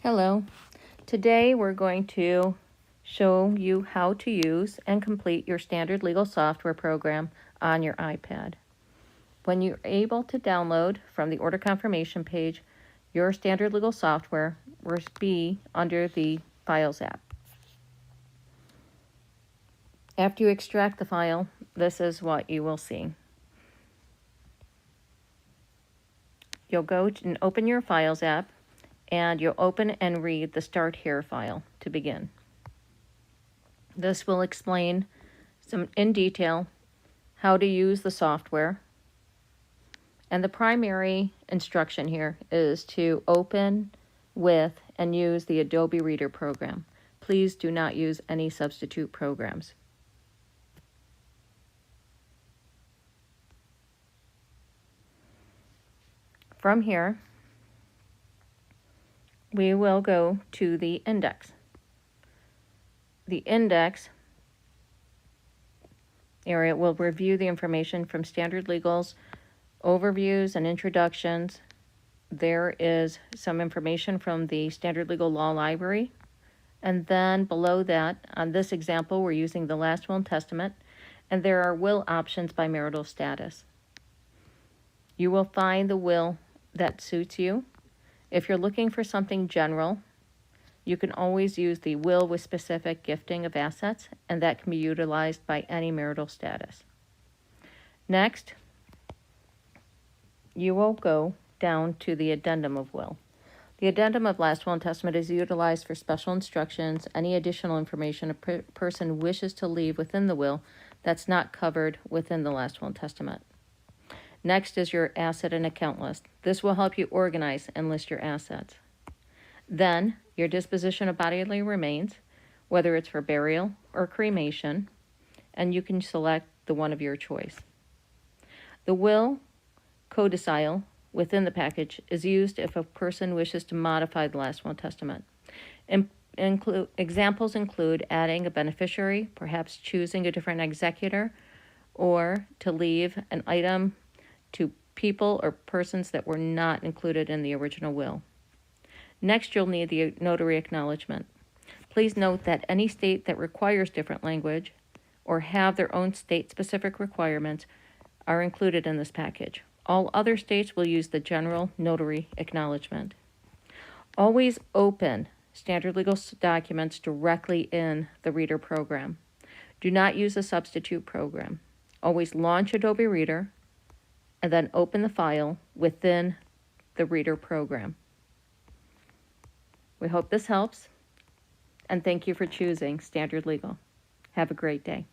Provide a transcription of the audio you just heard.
Hello. Today we're going to show you how to use and complete your standard legal software program on your iPad. When you're able to download from the order confirmation page, your standard legal software will be under the Files app. After you extract the file, this is what you will see. You'll go and open your Files app, and you'll open and read the Start Here file to begin. This will explain in detail how to use the software. And the primary instruction here is to open with and use the Adobe Reader program. Please do not use any substitute programs. From here, we will go to the index. The index area will review the information from Standard Legal's overviews and introductions. There is some information from the Standard Legal Law Library. And then below that, on this example, we're using the last will and testament, and there are will options by marital status. You will find the will that suits you. If you're looking for something general, you can always use the will with specific gifting of assets, and that can be utilized by any marital status. Next, you will go down to the addendum of will. The addendum of last will and testament is utilized for special instructions, any additional information a person wishes to leave within the will that's not covered within the last will and testament. Next is your asset and account list. This will help you organize and list your assets. Then, your disposition of bodily remains, whether it's for burial or cremation, and you can select the one of your choice. The will codicil within the package is used if a person wishes to modify the last will and testament. Examples include adding a beneficiary, perhaps choosing a different executor, or to leave an item to people or persons that were not included in the original will. Next, you'll need the notary acknowledgement. Please note that any state that requires different language or have their own state-specific requirements are included in this package. All other states will use the general notary acknowledgement. Always open standard legal documents directly in the Reader program. Do not use a substitute program. Always launch Adobe Reader and then open the file within the Reader program. We hope this helps, and thank you for choosing Standard Legal. Have a great day.